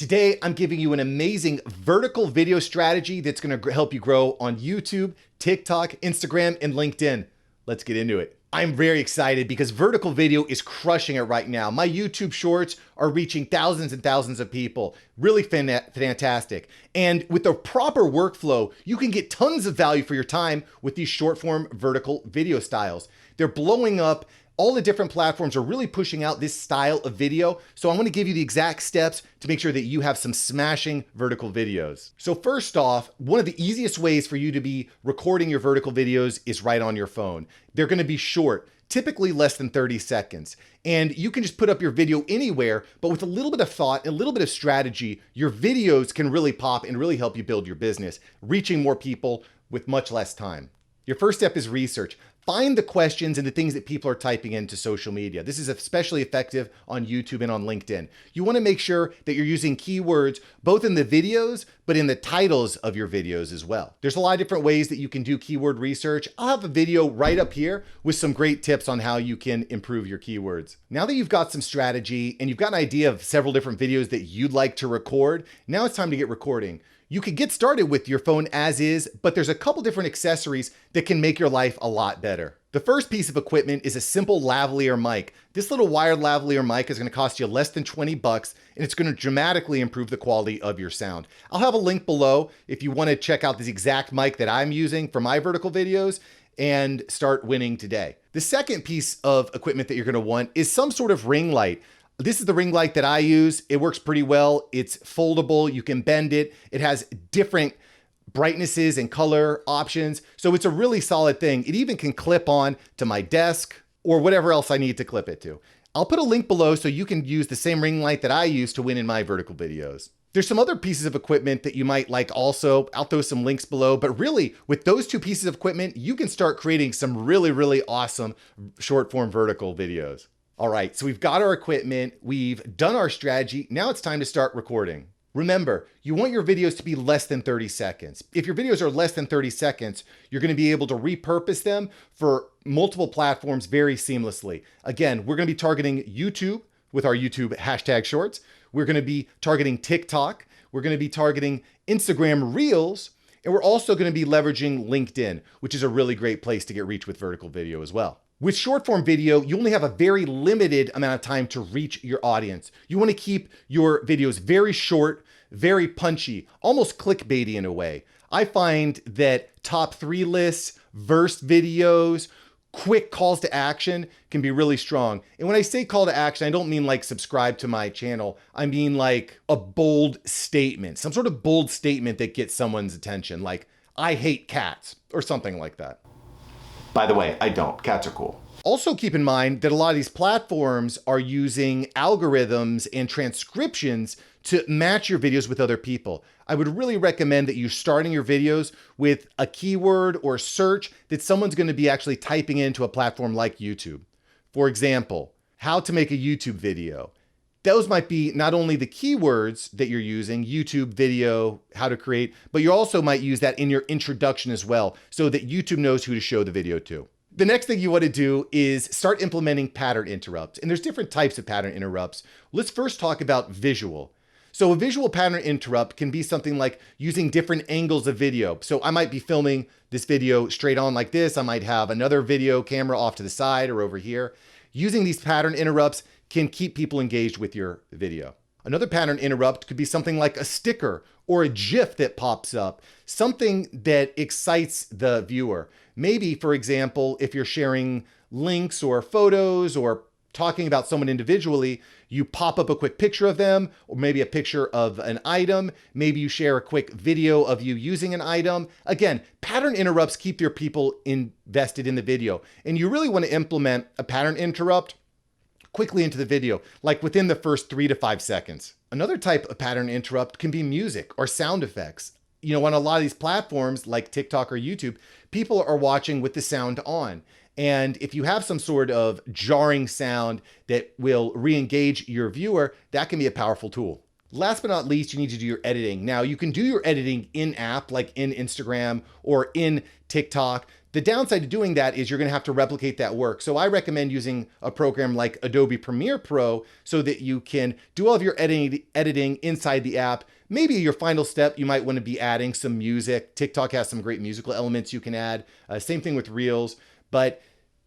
Today, I'm giving you an amazing vertical video strategy that's going to help you grow on YouTube, TikTok, Instagram, and LinkedIn. Let's get into it. I'm very excited because vertical video is crushing it right now. My YouTube shorts are reaching thousands and thousands of people. Really fantastic. And with the proper workflow, you can get tons of value for your time with these short form vertical video styles. They're blowing up. All the different platforms are really pushing out this style of video. So I'm going to give you the exact steps to make sure that you have some smashing vertical videos. So first off, one of the easiest ways for you to be recording your vertical videos is right on your phone. They're going to be short, typically less than 30 seconds. And you can just put up your video anywhere, but with a little bit of thought, and a little bit of strategy, your videos can really pop and really help you build your business, reaching more people with much less time. Your first step is research. Find the questions and the things that people are typing into social media. This is especially effective on YouTube and on LinkedIn. You want to make sure that you're using keywords both in the videos, but in the titles of your videos as well. There's a lot of different ways that you can do keyword research. I'll have a video right up here with some great tips on how you can improve your keywords. Now that you've got some strategy and you've got an idea of several different videos that you'd like to record, now it's time to get recording. You could get started with your phone as is, but there's a couple different accessories that can make your life a lot better. The first piece of equipment is a simple lavalier mic. This little wired lavalier mic is going to cost you less than 20 bucks, and it's going to dramatically improve the quality of your sound. I'll have a link below if you want to check out this exact mic that I'm using for my vertical videos and start winning today. The second piece of equipment that you're going to want is some sort of ring light. This is the ring light that I use. It works pretty well. It's foldable. You can bend it. It has different brightnesses and color options. So it's a really solid thing. It even can clip on to my desk or whatever else I need to clip it to. I'll put a link below so you can use the same ring light that I use to win in my vertical videos. There's some other pieces of equipment that you might like also. I'll throw some links below, but really with those two pieces of equipment, you can start creating some really awesome short form vertical videos. All right, so we've got our equipment, we've done our strategy. Now it's time to start recording. Remember, you want your videos to be less than 30 seconds. If your videos are less than 30 seconds, you're going to be able to repurpose them for multiple platforms very seamlessly. Again, we're going to be targeting YouTube with our YouTube hashtag shorts. We're going to be targeting TikTok. We're going to be targeting Instagram Reels. And we're also going to be leveraging LinkedIn, which is a really great place to get reach with vertical video as well. With short form video, you only have a very limited amount of time to reach your audience. You want to keep your videos very short, very punchy, almost clickbaity in a way. I find that top 3 lists, verse videos, quick calls to action can be really strong. And when I say call to action, I don't mean like subscribe to my channel. I mean like a bold statement, some sort of bold statement that gets someone's attention, like I hate cats or something like that. By the way, I don't. Cats are cool. Also keep in mind that a lot of these platforms are using algorithms and transcriptions to match your videos with other people. I would really recommend that you're starting your videos with a keyword or search that someone's going to be actually typing into a platform like YouTube. For example, how to make a YouTube video. Those might be not only the keywords that you're using, YouTube video, how to create, but you also might use that in your introduction as well, so that YouTube knows who to show the video to. The next thing you want to do is start implementing pattern interrupts. And there's different types of pattern interrupts. Let's first talk about visual. So a visual pattern interrupt can be something like using different angles of video. So I might be filming this video straight on like this. I might have another video camera off to the side or over here. Using these pattern interrupts can keep people engaged with your video. Another pattern interrupt could be something like a sticker or a GIF that pops up, something that excites the viewer. Maybe, for example, if you're sharing links or photos or talking about someone individually, you pop up a quick picture of them, or maybe a picture of an item. Maybe you share a quick video of you using an item. Again, pattern interrupts keep your people invested in the video. And you really want to implement a pattern interrupt quickly into the video, like within the first 3 to 5 seconds. Another type of pattern interrupt can be music or sound effects. You know, on a lot of these platforms like TikTok or YouTube, people are watching with the sound on. And if you have some sort of jarring sound that will re-engage your viewer, that can be a powerful tool. Last but not least, you need to do your editing. Now, you can do your editing in app, like in Instagram or in TikTok. The downside to doing that is you're going to have to replicate that work. So I recommend using a program like Adobe Premiere Pro so that you can do all of your editing inside the app. Maybe your final step, you might want to be adding some music. TikTok has some great musical elements you can add. Same thing with Reels. But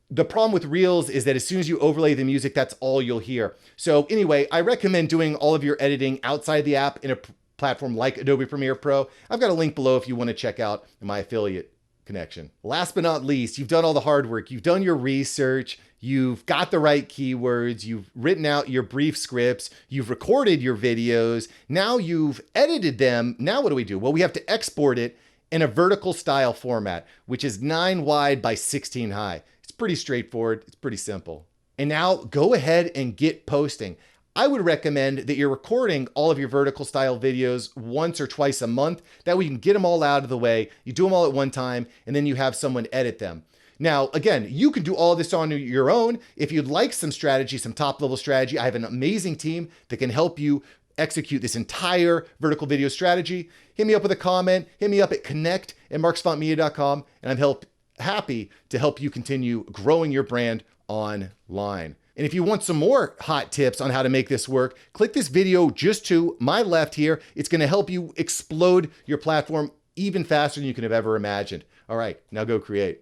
the problem with Reels is that as soon as you overlay the music, that's all you'll hear. So anyway, I recommend doing all of your editing outside the app in a platform like Adobe Premiere Pro. I've got a link below if you want to check out my affiliate connection. Last but not least, you've done all the hard work. You've done your research. You've got the right keywords. You've written out your brief scripts. You've recorded your videos. Now you've edited them. Now what do we do? Well, we have to export it in a vertical style format, which is 9 wide by 16 high. It's pretty straightforward. It's pretty simple. And now go ahead and get posting. I would recommend that you're recording all of your vertical style videos once or twice a month. That way you can get them all out of the way. You do them all at one time, and then you have someone edit them. Now, again, you can do all this on your own. If you'd like some strategy, some top level strategy, I have an amazing team that can help you execute this entire vertical video strategy. Hit me up with a comment, hit me up at connect@marksavantmedia.com, and I'm happy to help you continue growing your brand online. And if you want some more hot tips on how to make this work, click this video just to my left here. It's going to help you explode your platform even faster than you could have ever imagined. All right, now go create.